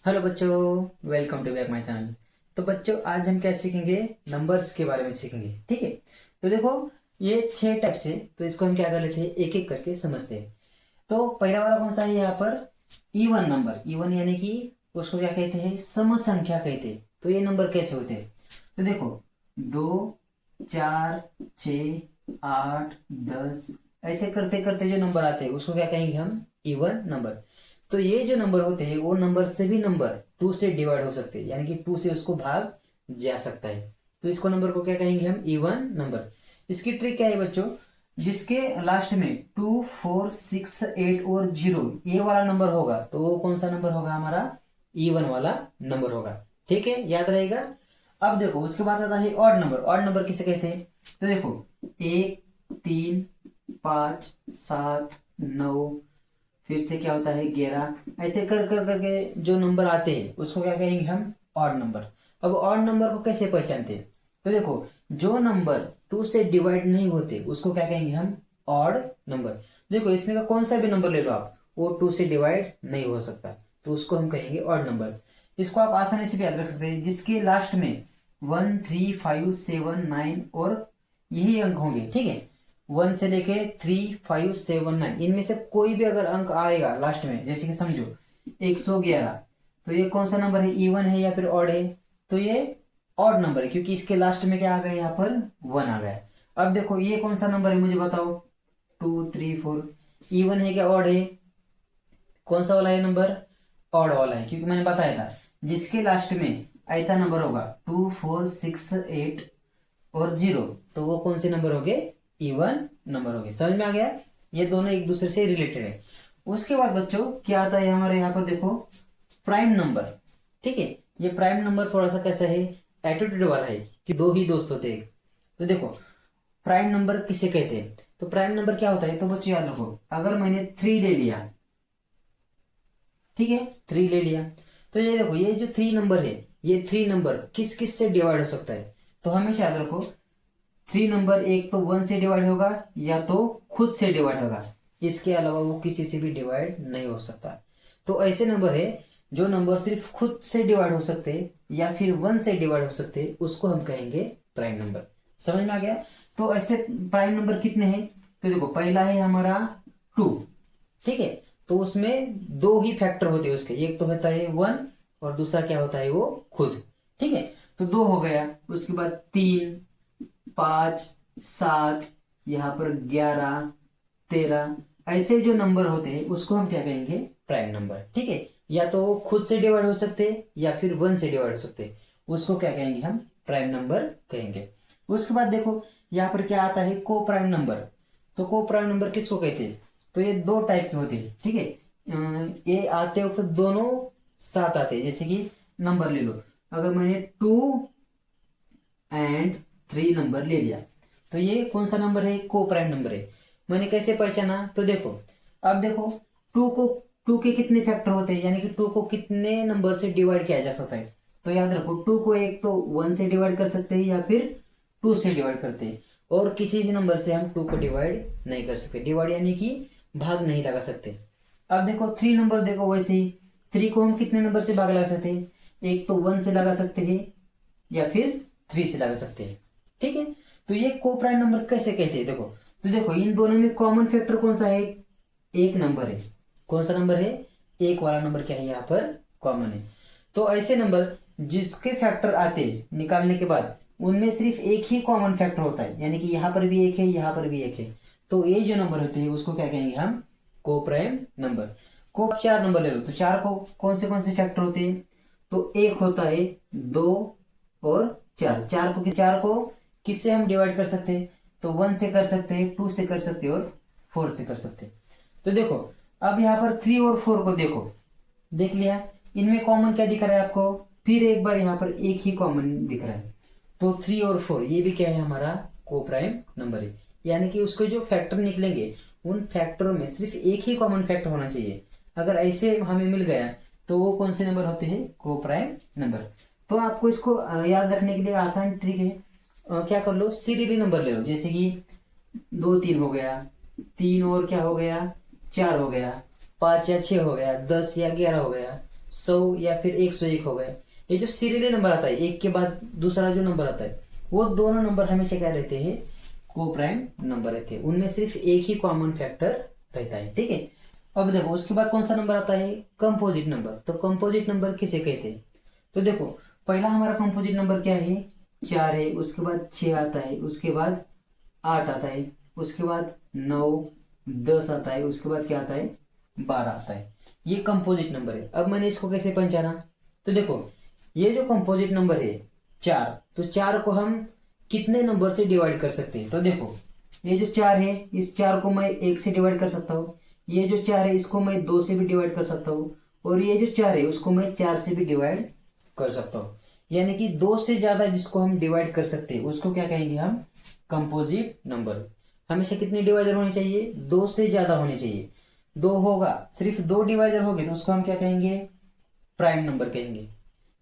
Hello बच्चों, welcome to back my channel. तो बच्चों, आज हम क्या सीखेंगे? नंबर्स के बारे में सीखेंगे। ठीक है। तो देखो, ये 6 टाइप से, तो इसको हम क्या कर लेते हैं, एक एक करके समझते हैं। तो पहला वाला कौन सा है? यहाँ पर इवन नंबर। इवन यानी कि उसको क्या कहते हैं? सम संख्या कहते हैं। तो ये नंबर कैसे होते हैं? तो देखो, 2, 4, 6, 8, 10, ऐसे करते करते जो नंबर आते हैं उसको क्या कहेंगे हम? Even number. तो ये जो नंबर होते हैं वो नंबर से भी नंबर 2 से डिवाइड हो सकते हैं, यानी कि 2 से उसको भाग जा सकता है। तो इसको नंबर को क्या कहेंगे हम? Even number. इसकी ट्रिक क्या है बच्चों? जिसके लास्ट में 2, 4, 6, 8 और 0 ये वाला नंबर होगा तो वो कौन सा नंबर होगा? हमारा इवन वाला नंबर होगा। ठीक है, याद रहेगा। अब देखो, उसके बाद आता है ऑड नंबर। ऑड नंबर किसे कहते हैं? तो देखो, 1, 3, 5, 7, 9, फिर से क्या होता है 11, ऐसे कर कर करके जो नंबर आते हैं उसको क्या कहेंगे हम? Odd number. अब ऑड नंबर को कैसे पहचानते हैं? तो देखो, जो नंबर 2 से डिवाइड नहीं होते उसको क्या कहेंगे हम? Odd number. देखो, इसमें का कौन सा भी नंबर ले लो आप, वो 2 से डिवाइड नहीं हो सकता, तो उसको हम कहेंगे ऑड नंबर। इसको आप आसानी से भी याद रख सकते हैं, जिसके लास्ट में 1, 3, 5, 7, 9 और यही अंक होंगे। ठीक है, 1 से लेके 3, 5, 7, 9, इनमें से कोई भी अगर अंक आएगा लास्ट में, जैसे कि समझो 111, तो ये कौन सा नंबर है? इवन है या फिर ऑड है? तो ये ऑड नंबर है, क्योंकि इसके लास्ट में क्या आ गया? यहाँ पर 1 आ गया। अब देखो, ये कौन सा नंबर है मुझे बताओ? 2, 3, 4, इवन है क्या ऑड है? कौन सा वाला है नंबर? ऑड वाला है, क्योंकि मैंने बताया था जिसके लास्ट में ऐसा नंबर होगा 2, 4, 6, 8 और 0, तो वो कौन से नंबर हो गए? इवन नंबर हो गए। समझ में आ गया? ये दोनों एक दूसरे से रिलेटेड है। उसके बाद बच्चों क्या आता है हमारे यहाँ पर? देखो, प्राइम नंबर। ठीक है, ये प्राइम नंबर थोड़ा सा कैसा है? एटीट्यूड वाला है कि दो ही दोस्त होते हैं। तो देखो, प्राइम नंबर किसे कहते हैं? तो प्राइम नंबर क्या होता है? तो बच्चों याद रखो, अगर मैंने 3 ले लिया, ठीक है, 3 ले लिया, तो ये देखो, ये जो 3 नंबर है, ये 3 नंबर किस किस से डिवाइड हो सकता है? तो हमेशा याद रखो, 3 नंबर एक तो 1 से डिवाइड होगा या तो खुद से डिवाइड होगा, इसके अलावा वो किसी से भी डिवाइड नहीं हो सकता। तो ऐसे नंबर है जो नंबर सिर्फ खुद से डिवाइड हो सकते हैं या फिर 1 से डिवाइड हो सकते हैं, उसको हम कहेंगे प्राइम नंबर। समझ में आ गया? तो ऐसे प्राइम नंबर कितने हैं? तो देखो, पहला है हमारा 2। ठीक है, तो उसमें दो ही फैक्टर होते हैं उसके, एक तो होता है 1 और दूसरा क्या होता है? वो खुद। ठीक है, तो 2 हो गया। उसके बाद 3, 5, 7, यहाँ पर 11, 13, ऐसे जो नंबर होते हैं उसको हम क्या कहेंगे? Prime number. ठीक है, या तो वो खुद से डिवाइड हो सकते हैं या फिर 1 से डिवाइड हो सकते हैं, उसको क्या कहेंगे हम? प्राइम नंबर कहेंगे। उसके बाद देखो, यहाँ पर क्या आता है? को प्राइम नंबर। तो को प्राइम नंबर किसको कहते हैं? तो ये 2 टाइप के होते हैं। ठीक है, ये आते वक्त दोनों साथ आते हैं। जैसे कि नंबर ले लो, अगर मैंने 2 एंड 3 नंबर ले लिया, तो ये कौन सा नंबर है? को प्राइम नंबर है। मैंने कैसे पहचाना? तो देखो, अब देखो, 2 के कितने फैक्टर होते हैं, यानी कि 2 को कितने नंबर से डिवाइड किया जा सकता है? तो याद रखो, 2 को एक तो 1 से डिवाइड कर सकते हैं या फिर 2 से डिवाइड करते हैं, और किसी भी नंबर से हम 2 को डिवाइड नहीं कर सकते। डिवाइड यानी कि भाग नहीं लगा सकते। अब देखो 3 नंबर, देखो वैसे ही 3 को हम कितने नंबर से भाग लगा सकते हैं? एक तो 1 से लगा सकते हैं या फिर 3 से लगा सकते हैं। ठीक है, तो ये को प्राइम नंबर कैसे कहते हैं? देखो, तो देखो, इन दोनों में कॉमन फैक्टर कौन सा है? एक नंबर है। कौन सा नंबर है? एक वाला नंबर क्या है यहाँ पर? कॉमन है। तो ऐसे नंबर जिसके फैक्टर आते निकालने के बाद उनमें सिर्फ एक ही कॉमन फैक्टर होता है, यानी कि यहाँ पर भी एक है, यहाँ पर भी एक है, तो ये जो नंबर होते हैं उसको क्या कहेंगे हम? को प्राइम नंबर। को 4 नंबर ले लो, तो 4 को कौन से फैक्टर होते हैं? तो एक होता है 2 और 4। 4 को किससे हम डिवाइड कर सकते हैं? तो 1 से कर सकते हैं, 2 से कर सकते हैं और 4 से कर सकते हैं। तो देखो, अब यहाँ पर 3 और 4 को देखो, देख लिया, इनमें कॉमन क्या दिख रहा है आपको? फिर एक बार यहाँ पर एक ही कॉमन दिख रहा है, तो 3 और 4 ये भी क्या है? हमारा को प्राइम नंबर है। यानी कि उसके जो फैक्टर निकलेंगे उन फैक्टरों में सिर्फ एक ही कॉमन फैक्टर होना चाहिए। अगर ऐसे हमें मिल गया तो वो कौन से नंबर होते हैं? को प्राइम नंबर। तो आपको इसको याद रखने के लिए आसान ट्रिक है, क्या कर लो, सीरियली नंबर ले लो। जैसे कि 2, 3 हो गया, 3 और क्या हो गया? 4 हो गया, 5 या 6 हो गया, 10 या 11 हो गया, 100 या फिर 101 हो गए। ये जो सीरियली नंबर आता है, एक के बाद दूसरा जो नंबर आता है, वो दोनों नंबर हमेशा क्या रहते हैं, को प्राइम नंबर रहते हैं। उनमें सिर्फ एक ही कॉमन फैक्टर रहता है, ठीक है। अब देखो उसके बाद कौन सा नंबर आता है, कंपोजिट नंबर। तो कंपोजिट नंबर किसे कहते हैं, तो देखो पहला हमारा कंपोजिट नंबर क्या है, 4 है, उसके बाद 6 आता है, उसके बाद 8 आता है, उसके बाद 9, 10 आता है, उसके बाद क्या आता है, 12 आता है। ये कंपोजिट नंबर है। अब मैंने इसको कैसे पहचाना, तो देखो ये जो कंपोजिट नंबर है 4, तो 4 को हम कितने नंबर से डिवाइड कर सकते हैं, तो देखो ये जो 4 है, इस 4 को मैं 1 से डिवाइड कर सकता हूँ, ये जो 4 है इसको मैं 2 से भी डिवाइड कर सकता हूँ, और ये जो 4 है उसको मैं 4 से भी डिवाइड कर सकता हूँ। यानी कि 2 से ज्यादा जिसको हम डिवाइड कर सकते हैं उसको क्या कहेंगे हम, कंपोजिट नंबर। हमेशा कितने डिवाइजर होने चाहिए, 2 से ज्यादा होने चाहिए। 2 होगा, सिर्फ 2 डिवाइजर हो गए तो उसको हम क्या कहेंगे, प्राइम नंबर कहेंगे।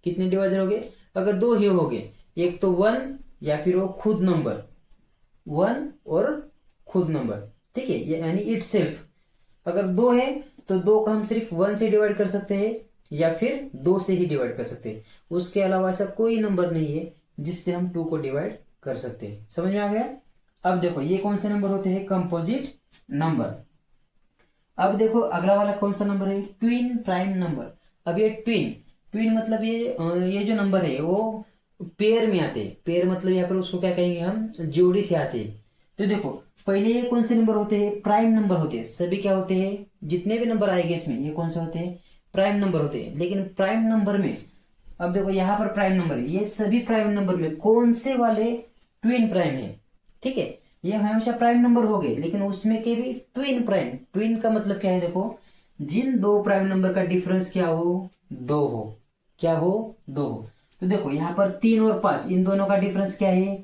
कितने डिवाइजर हो गए, अगर 2 ही हो गए, एक तो 1 या फिर वो खुद नंबर 1 और खुद नंबर, ठीक है, यानी इट सेल्फ। अगर 2 है तो 2 को हम सिर्फ 1 से डिवाइड कर सकते हैं या फिर 2 से ही डिवाइड कर सकते हैं। उसके अलावा ऐसा कोई नंबर नहीं है जिससे हम 2 को डिवाइड कर सकते हैं। समझ में आ गया। अब देखो ये कौन से नंबर होते हैं, कंपोजिट नंबर। अब देखो अगला वाला कौन सा नंबर है, ट्विन प्राइम नंबर। अब ये ट्विन मतलब ये जो नंबर है वो पेयर में आते हैं। पेयर मतलब यहाँ पर उसको क्या कहेंगे हम, जोड़ी से आते हैं। तो देखो पहले ये कौन से नंबर होते हैं, प्राइम नंबर होते हैं। सभी क्या होते हैं, जितने भी नंबर आएंगे इसमें ये कौन से होते हैं, प्राइम नंबर होते हैं। लेकिन प्राइम नंबर में, अब देखो यहाँ पर प्राइम नंबर है, ये सभी प्राइम नंबर में कौन से वाले ट्विन प्राइम है, ठीक है। ये हमेशा प्राइम नंबर हो गए, लेकिन उसमें के भी ट्विन प्राइम। ट्विन का मतलब क्या है, देखो जिन 2 प्राइम नंबर का डिफरेंस क्या हो, 2 हो। क्या हो, 2 हो। तो देखो यहाँ पर 3 और 5, इन दोनों का डिफरेंस क्या है,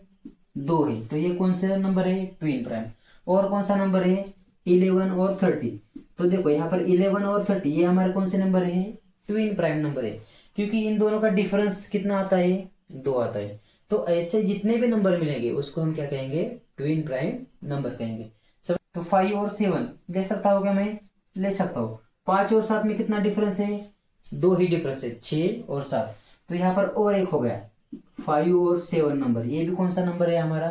2 है। तो ये कौन सा नंबर है, ट्विन प्राइम। और कौन सा नंबर है, 11 और 30। तो देखो यहाँ पर 11 और 30 ये हमारे कौन से नंबर है, ट्विन प्राइम नंबर है, क्योंकि इन दोनों का डिफरेंस कितना आता है, 2 आता है। तो ऐसे जितने भी नंबर मिलेंगे उसको हम क्या कहेंगे, ट्विन प्राइम नंबर कहेंगे। तो 5 और 7 ले सकता हूँ क्या मैं, ले सकता हूँ। 5 और 7 में कितना डिफरेंस है, 2 ही डिफरेंस है, 6 और 7। तो यहाँ पर और एक हो गया, 5 और 7 नंबर। ये भी कौन सा नंबर है हमारा,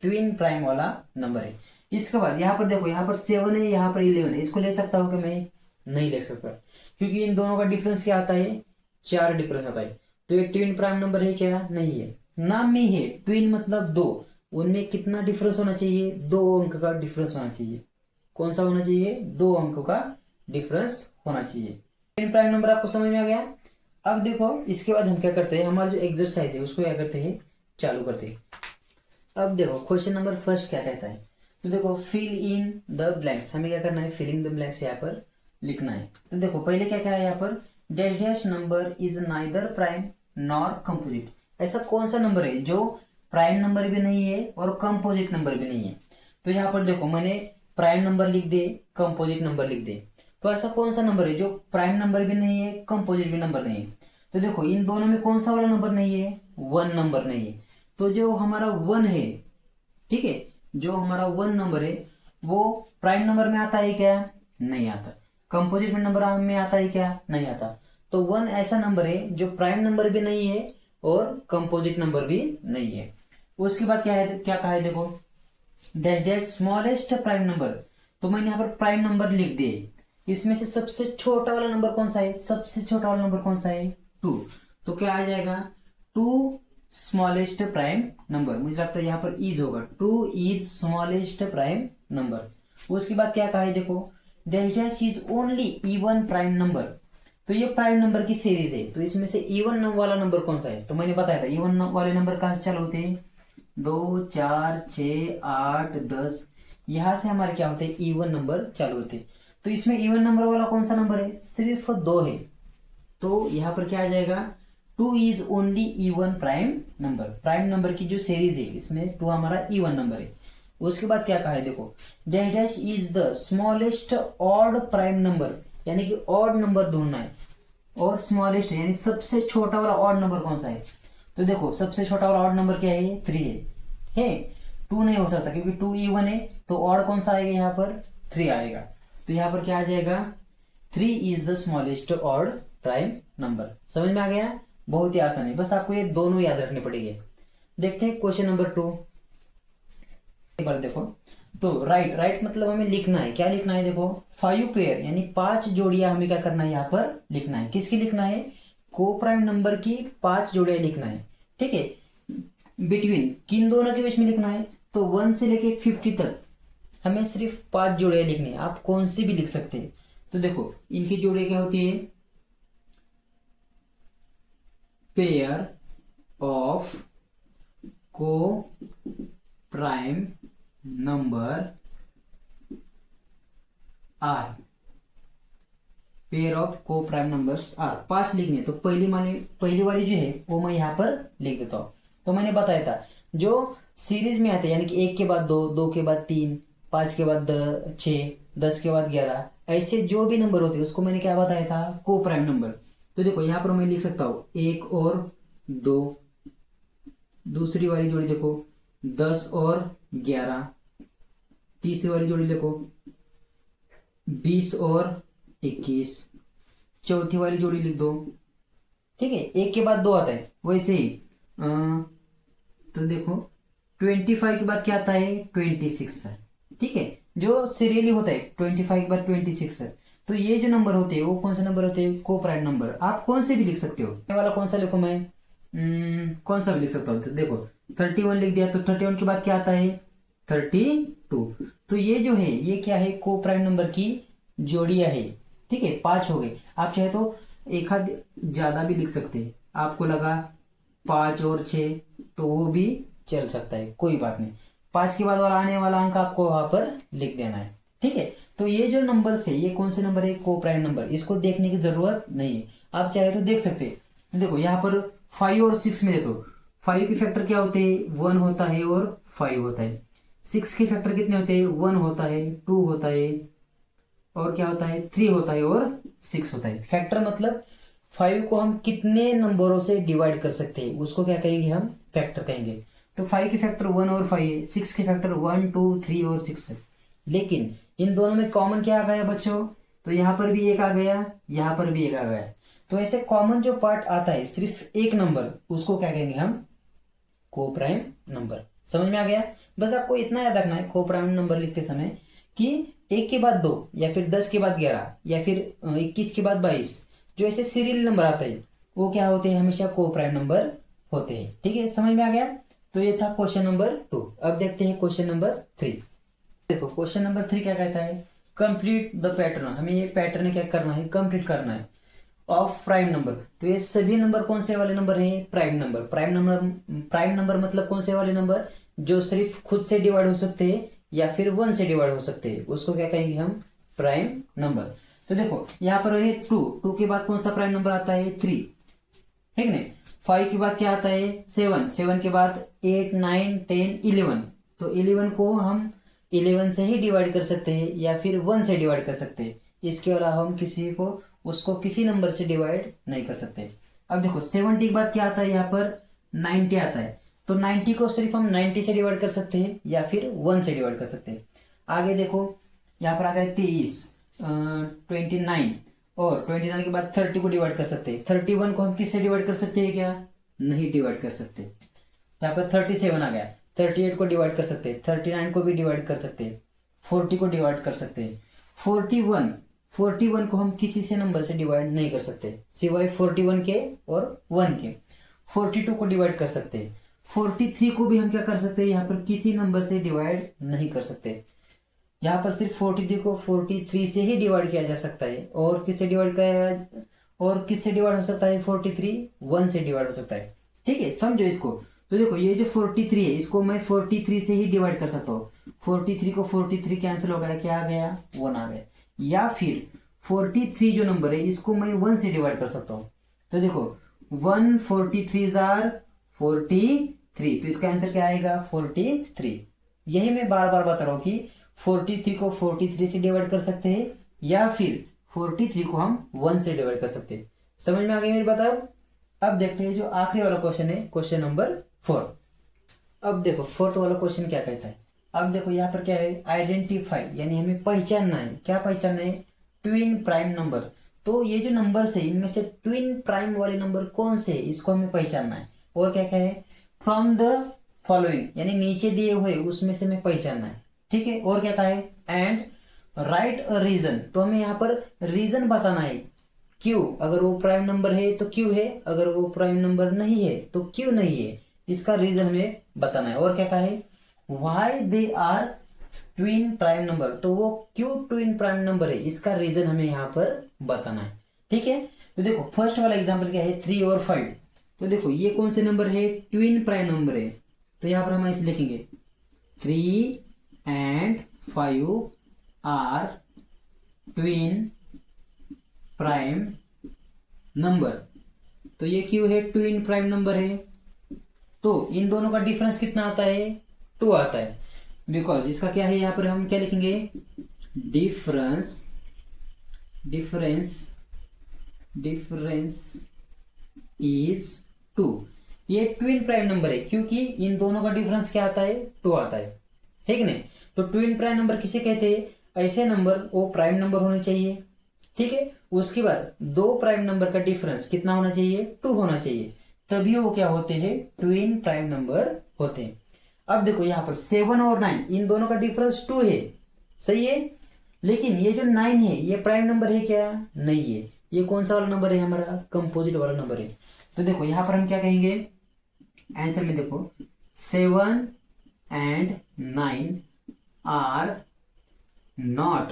ट्विन प्राइम वाला नंबर है। इसके बाद यहाँ पर देखो, यहाँ पर 7 है, यहाँ पर 11 है। इसको ले सकता हूँ कि मैं नहीं ले सकता, क्योंकि इन दोनों का डिफरेंस क्या आता है, 4 डिफरेंस आता है। तो ये ट्विन प्राइम नंबर है क्या, नहीं है। नाम में है ट्विन मतलब 2, उनमें कितना डिफरेंस होना चाहिए, 2 अंक का डिफरेंस होना चाहिए। कौन सा होना चाहिए, 2 अंक का डिफरेंस होना चाहिए। ट्विन प्राइम नंबर आपको समझ में आ गया। अब देखो इसके बाद हम क्या करते हैं, हमारा जो एक्सरसाइज है उसको क्या करते हैं, चालू करते हैं। अब देखो क्वेश्चन नंबर फर्स्ट क्या कहता है, तो देखो फिल इन द ब्लैंक्स। हमें क्या करना है, फिलिंग द ब्लैंक्स यहाँ पर लिखना है। तो देखो पहले क्या क्या है यहाँ पर, dash dash number is neither prime nor composite. ऐसा कौन सा नंबर है जो प्राइम नंबर भी नहीं है और कंपोजिट नंबर भी नहीं है। तो यहाँ पर देखो मैंने प्राइम नंबर लिख दे, कंपोजिट नंबर लिख दे। तो ऐसा कौन सा नंबर है जो प्राइम नंबर भी नहीं है, कंपोजिट भी नंबर नहीं है। तो देखो इन दोनों में कौन सा वाला नंबर नहीं है, 1 नंबर नहीं है। तो जो हमारा 1 है, ठीक है, जो हमारा 1 नंबर है वो प्राइम नंबर में आता है क्या, नहीं आता। कंपोजिट नंबर में आता है क्या, नहीं आता। तो 1 ऐसा नंबर है जो प्राइम नंबर भी नहीं है और कंपोजिट नंबर भी नहीं है। उसके बाद क्या है, क्या कहा है, देखो dash dash smallest prime number. तो मैंने यहाँ पर प्राइम नंबर लिख दिए। इसमें से सबसे छोटा वाला नंबर कौन सा है, सबसे छोटा वाला नंबर कौन सा है, 2। तो क्या आ जाएगा, 2 स्मॉलेस्ट प्राइम नंबर। मुझे लगता है यहाँ पर इज होगा, 2 इज स्मॉलेस्ट प्राइम नंबर। उसके बाद क्या कहा है, देखो dash dash is only even prime number. तो ये प्राइम नंबर की सीरीज है, तो इसमें से इवन वाला नंबर कौन सा है, तो मैंने बताया था इवन वाले नंबर कहाँ से चालू होते हैं, 2, 4, 6, 8, 10। यहां से हमारे क्या होते हैं, इवन नंबर चालू होते हैं। तो इसमें इवन नंबर वाला कौन सा नंबर है, सिर्फ 2 है। तो यहाँ पर क्या आ जाएगा, 2 is only even prime number. Prime number की जो सीरीज है इसमें 2 हमारा इवन नंबर है। उसके बाद क्या कहा है, देखो dash dash is the smallest odd prime number, यानी कि ऑड नंबर ढूंढना है। और स्मॉलेस्ट यानी सबसे छोटा वाला ऑड नंबर कौन सा है। तो देखो सबसे छोटा वाला ऑड नंबर क्या है, 3 है। 2 नहीं हो सकता क्योंकि 2 इवन है। तो ऑड कौन सा आएगा, यहाँ पर 3 आएगा। तो यहाँ पर क्या आ जाएगा, 3 is the smallest odd prime number. समझ में आ गया? बहुत ही आसान है, बस आपको ये दोनों याद रखने पड़ेंगे। देखते हैं क्वेश्चन नंबर 2। एक बार देखो, तो राइट मतलब हमें लिखना है, क्या लिखना है? देखो 5 पेयर यानी 5 जोड़ियां हमें क्या करना है यहाँ पर लिखना है। किसकी लिखना है? को प्राइम नंबर की 5 जोड़ियां लिखना है। ठीक है, बिटवीन किन दोनों के बीच में लिखना है? तो 1 से लेके 50 तक हमें सिर्फ 5 जोड़ियां लिखनी है। आप कौन सी भी लिख सकते हैं। तो देखो इनकी जोड़ियां क्या होती है? Pair of co prime number are. Pair of co prime numbers are 5 लिखने। तो पहली वाली जो है वो मैं यहाँ पर लिख देता हूँ। तो मैंने बताया था जो सीरीज में आते हैं, यानी कि 1 के बाद 2, 2 के बाद 3, 5 के बाद 6, 10 के बाद 11, ऐसे जो भी नंबर होते हैं उसको मैंने क्या बताया था? को प्राइम नंबर। तो देखो यहाँ पर मैं लिख सकता हूँ 1 और 2। दूसरी वाली जोड़ी देखो 10 और 11। तीसरी वाली जोड़ी देखो 20 और 21। चौथी वाली जोड़ी लिख दो। ठीक है, 1 के बाद 2 आता है वैसे ही तो देखो 25 के बाद क्या आता है? 26 है। ठीक है, जो सीरियली होता है 25 के बाद 26 है। तो ये जो नंबर होते हैं वो कौन से नंबर होते हैं? को प्राइम नंबर। आप कौन से भी लिख सकते हो। ये वाला कौन सा लिखो मैं? कौन सा भी लिख सकता हूँ। तो देखो 31 लिख दिया, तो 31 के बाद क्या आता है? 32। तो ये जो है ये क्या है? को प्राइम नंबर की जोड़ियां है। ठीक है, 5 हो गए। आप चाहे तो एक आध ज्यादा भी लिख सकते हैं। आपको लगा 5 और 6 तो वो भी चल सकता है, कोई बात नहीं। 5 के बाद वाला आने वाला अंक आपको वहां पर लिख देना है। ठीक है, तो ये जो नंबर है ये कौन से नंबर है? को प्राइम नंबर। इसको देखने की जरूरत नहीं है, आप चाहे तो देख सकते हैं। तो देखो यहाँ पर 5 और 6 में देखो 5 के फैक्टर क्या होते हैं? 1 होता है और 5 होता है। 6 के फैक्टर कितने होते हैं? 1 होता है, 2 होता है और क्या होता है? 3 होता है और 6 होता है। फैक्टर मतलब 5 को हम कितने नंबरों से डिवाइड कर सकते हैं उसको क्या कहेंगे? हम फैक्टर कहेंगे। तो 5 के फैक्टर 1 और 5 है, 6 के फैक्टर 1, 2, 3 और 6 है। लेकिन इन दोनों में कॉमन क्या आ गया बच्चों? तो यहाँ पर भी एक आ गया, यहाँ पर भी एक आ गया। तो ऐसे कॉमन जो पार्ट आता है सिर्फ एक नंबर, उसको क्या कहेंगे हम? को प्राइम नंबर। समझ में आ गया? बस आपको इतना याद रखना है को प्राइम नंबर लिखते समय कि 1 के बाद 2 या फिर 10 के बाद 11 या फिर 21 के बाद 22 जो ऐसे सीरियल नंबर आते हैं वो क्या होते हैं? हमेशा को प्राइम नंबर होते हैं। ठीक है, समझ में आ गया? तो ये था क्वेश्चन नंबर 2। अब देखते हैं क्वेश्चन नंबर 3। देखो क्वेश्चन नंबर 3 क्या कहता है? Complete the pattern. हमें ये पैटर्न क्या करना है? कंप्लीट करना है ऑफ प्राइम नंबर। तो ये सभी नंबर कौन से वाले नंबर हैं? Prime number. प्राइम नंबर मतलब कौन से वाले नंबर? जो सिर्फ खुद से डिवाइड हो सकते हैं या फिर 1 से डिवाइड हो सकते हैं, उसको क्या कहेंगे हम? Prime number. तो देखो यहाँ पर है 2 के बाद कौन सा प्राइम नंबर आता है? 3। ठीक है, 5 के बाद क्या आता है? 7 के बाद 8, 9, 10, 11। तो 11 को हम 11 से ही डिवाइड कर सकते हैं या फिर 1 से डिवाइड कर सकते हैं। इसके अलावा हम उसको किसी नंबर से डिवाइड नहीं कर सकते। अब देखो 70 के बाद क्या आता है? यहाँ पर 90 आता है। तो 90 को सिर्फ हम 90 से डिवाइड कर सकते हैं या फिर 1 से डिवाइड कर सकते हैं। आगे देखो यहाँ पर आ गया 23, 29 और 29 के बाद 30 को डिवाइड कर सकते हैं। 31 को हम किससे डिवाइड कर सकते हैं? क्या नहीं डिवाइड कर सकते। यहाँ पर 37 आ गया, 38 को डिवाइड कर सकते हैं, 39 को भी डिवाइड कर सकते हैं, 40 को डिवाइड कर सकते हैं। 41 को हम किसी से नंबर से डिवाइड नहीं कर सकते सिवाय 41 के और 1 के। 42 को डिवाइड कर सकते हैं। 43 को भी हम क्या कर सकते हैं? यहाँ पर किसी नंबर से डिवाइड नहीं कर सकते। यहाँ पर सिर्फ 43 को 43 से ही डिवाइड किया जा सकता है। और किससे डिवाइड हो सकता है? 43 1 से डिवाइड हो सकता है। ठीक है, समझो इसको। तो देखो ये जो 43 है इसको मैं 43 से ही डिवाइड कर सकता हूँ। 43 को 43 कैंसिल हो गया, क्या आ गया? 1 आ गया। या फिर 43 जो नंबर है इसको मैं 1 से डिवाइड कर सकता हूँ। तो देखो 1 43 आर 43, तो इसका आंसर क्या आएगा? 43। यही मैं बार बार बता रहा हूँ कि 43 को 43 से डिवाइड कर सकते हैं या फिर 43 को हम 1 से डिवाइड कर सकते हैं। समझ में आ गई मेरी बात? अब देखते हैं जो आखिरी वाला क्वेश्चन है, क्वेश्चन नंबर 4। अब देखो 4th वाला क्वेश्चन क्या कहता है? अब देखो यहाँ पर क्या है? आइडेंटिफाई, यानी हमें पहचानना है। क्या पहचानना है? Twin prime number. तो ये जो नंबर्स है इनमें से ट्विन प्राइम वाले नंबर कौन से है इसको हमें पहचानना है। और क्या क्या है, फ्रॉम द फॉलोइंग यानी नीचे दिए हुए उसमें से हमें पहचानना है। ठीक है, और क्या कहा है, एंड राइट अ रीजन। तो हमें यहाँ पर रीजन बताना है, क्यों, अगर वो प्राइम नंबर है तो क्यों है, अगर वो प्राइम नंबर नहीं है तो क्यों नहीं है, इसका रीजन हमें बताना है। और क्या कहा है, why they are twin prime number. तो वो क्यों ट्विन प्राइम नंबर है इसका रीजन हमें यहाँ पर बताना है। ठीक है, तो देखो फर्स्ट वाला एग्जांपल क्या है, 3 और 5। तो देखो ये कौन से नंबर है, ट्विन प्राइम नंबर है। तो यहाँ पर हम ऐसे लिखेंगे 3 and 5 are twin prime number. तो ये क्यों है, ट्विन प्राइम नंबर है। तो इन दोनों का डिफरेंस कितना आता है, 2 आता है। बिकॉज इसका क्या है, यहाँ पर हम क्या लिखेंगे, डिफरेंस इज 2। ये ट्विन प्राइम नंबर है क्योंकि इन दोनों का डिफरेंस क्या आता है, 2 आता है कि नहीं। तो ट्विन प्राइम नंबर किसे कहते हैं, ऐसे नंबर वो प्राइम नंबर होने चाहिए। ठीक है, उसके बाद 2 प्राइम नंबर का डिफरेंस कितना होना चाहिए, 2 होना चाहिए, तभी वो क्या होते हैं, ट्विन प्राइम नंबर होते हैं। अब देखो यहाँ पर 7 और 9 इन दोनों का डिफरेंस 2 है, सही है। लेकिन ये जो 9 है ये प्राइम नंबर है क्या, नहीं है। ये कौन सा वाला नंबर है, हमारा कंपोजिट वाला नंबर है। तो देखो यहाँ पर हम क्या कहेंगे, आंसर में देखो 7 and 9 are not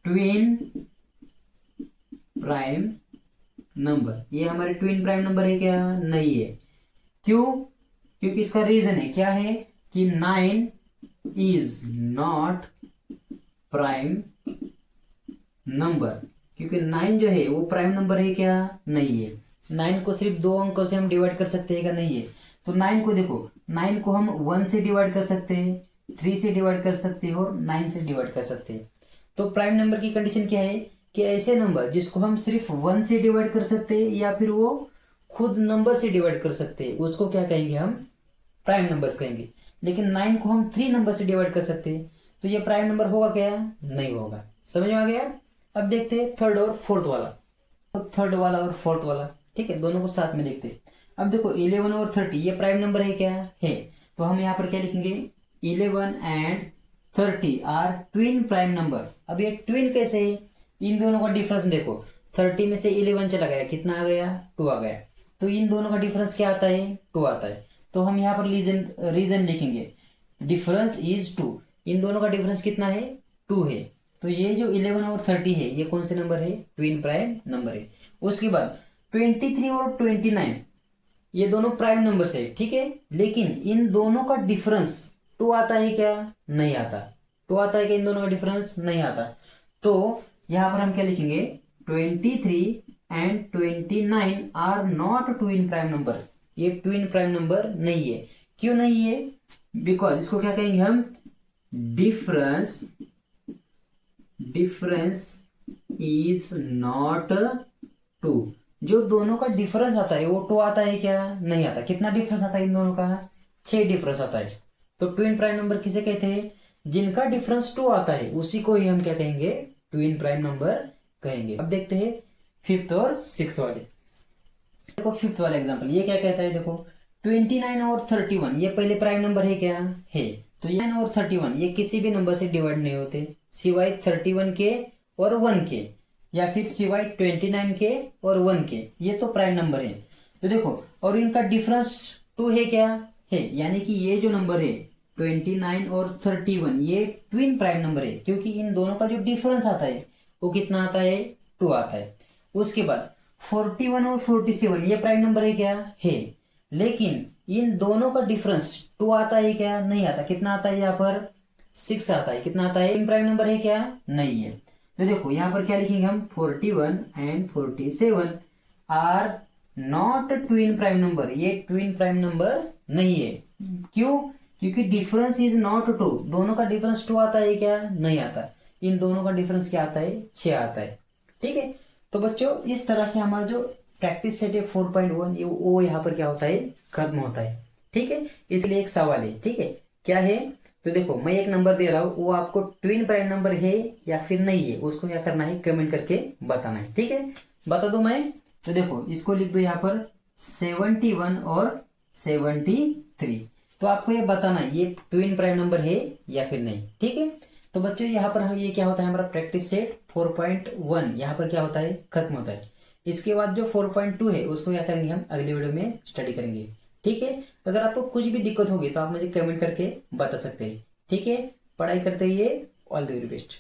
twin prime number. ये हमारे ट्विन प्राइम नंबर है क्या, नहीं है। क्यों, क्योंकि इसका रीजन है क्या है कि 9 इज नॉट प्राइम नंबर। क्योंकि 9 जो है वो प्राइम नंबर है क्या, नहीं है। 9 को सिर्फ 2 अंकों से हम डिवाइड कर सकते हैं क्या, नहीं है। तो 9 को देखो, 9 को हम 1 से डिवाइड कर सकते हैं, 3 से डिवाइड कर सकते हैं और 9 से डिवाइड कर सकते हैं। तो प्राइम नंबर की कंडीशन क्या है कि ऐसे नंबर जिसको हम सिर्फ 1 से डिवाइड कर सकते हैं या फिर वो खुद नंबर से डिवाइड कर सकते हैं, उसको क्या कहेंगे, हम प्राइम नंबर्स कहेंगे। लेकिन 9 को हम 3 नंबर से डिवाइड कर सकते हैं, तो ये प्राइम नंबर होगा क्या, नहीं होगा। समझ में आ गया। अब देखते हैं थर्ड और फोर्थ वाला। तो थर्ड वाला और फोर्थ वाला, ठीक है, दोनों को साथ में देखते हैं। अब देखो 11 और 30 ये प्राइम नंबर है क्या, है। तो हम यहाँ पर क्या लिखेंगे, 11 and 30 are twin prime number. अब ये ट्विन कैसे है, इन दोनों का डिफरेंस देखो, 30 में से 11 चला गया, कितना आ गया, 2 आ गया। तो इन दोनों का डिफरेंस क्या आता है, 2 आता है। तो हम यहाँ पर रीजन लिखेंगे, डिफरेंस इज 2। इन दोनों का डिफरेंस कितना है, 2 है। तो ये जो 11 और 30 है ये कौन से नंबर है, ट्विन प्राइम नंबर है। उसके बाद 23 और 29 ये दोनों प्राइम नंबर है, ठीक है। लेकिन इन दोनों का डिफरेंस 2 आता है क्या, नहीं आता। 2 आता है क्या, इन दोनों का डिफरेंस नहीं आता। तो यहां पर हम क्या लिखेंगे, 23 and 29 are not twin prime number. ये ट्विन प्राइम नंबर नहीं है। क्यों नहीं है, बिकॉज इसको क्या कहेंगे हम, डिफरेंस इज नॉट 2। जो दोनों का डिफरेंस आता है वो 2 आता है क्या, नहीं आता। कितना डिफरेंस आता है इन दोनों का, 6 डिफरेंस आता है। तो ट्विन प्राइम नंबर किसे कहते हैं, जिनका डिफरेंस 2 आता है उसी को ही हम क्या कहेंगे, ट्विन प्राइम नंबर कहेंगे। अब देखते हैं फिफ्थ और सिक्स्थ वाले। देखो फिफ्थ वाला एग्जांपल ये क्या कहता है, देखो 29 और 31 ये पहले प्राइम नंबर है क्या, है। तो ये 9 और 31 ये किसी भी नंबर से डिवाइड नहीं होते सिवाय 31 के और 1 के, या फिर सिवाय 29 के और 1 के, ये तो प्राइम नंबर है। तो देखो और इनका डिफरेंस 2 है क्या, है। यानी कि ये जो नंबर है 29 और 31 ये ट्विन प्राइम नंबर है, क्योंकि इन दोनों का जो डिफरेंस आता है वो कितना आता है, 2 आता है। उसके बाद 41 और 47 ये प्राइम नंबर है क्या, है। लेकिन इन दोनों का डिफरेंस 2 आता है क्या, नहीं आता। कितना आता है, यहाँ पर 6 आता है। कितना आता है, इन प्राइम नंबर है क्या, नहीं है। तो देखो यहाँ पर क्या लिखेंगे हम, 41 and 47 are not twin prime number. ये ट्विन प्राइम नंबर नहीं है। क्यों, क्योंकि डिफरेंस इज नॉट 2। दोनों का डिफरेंस 2 आता है क्या, नहीं आता। इन दोनों का डिफरेंस क्या आता है, 6 आता है। ठीक है, तो बच्चों इस तरह से हमारा जो प्रैक्टिस सेट है 4.1 वो यहाँ पर क्या होता है, खत्म होता है। ठीक है, इसलिए एक सवाल है, ठीक है, क्या है, तो देखो मैं एक नंबर दे रहा हूँ, वो आपको ट्विन प्राइम नंबर है या फिर नहीं है, उसको क्या करना है, कमेंट करके बताना है। ठीक है, बता दो मैं। तो देखो इसको लिख दो यहाँ पर 71 और 73। तो आपको ये बताना है ये ट्विन प्राइम नंबर है या फिर नहीं। ठीक है, तो बच्चों यहाँ पर ये क्या होता है, हमारा प्रैक्टिस सेट 4.1 यहाँ पर क्या होता है, खत्म होता है। इसके बाद जो 4.2 है उसको क्या करेंगे, हम अगले वीडियो में स्टडी करेंगे। ठीक है, अगर आपको कुछ भी दिक्कत होगी तो आप मुझे कमेंट करके बता सकते हैं। ठीक है, पढ़ाई करते रहिए। All the very best.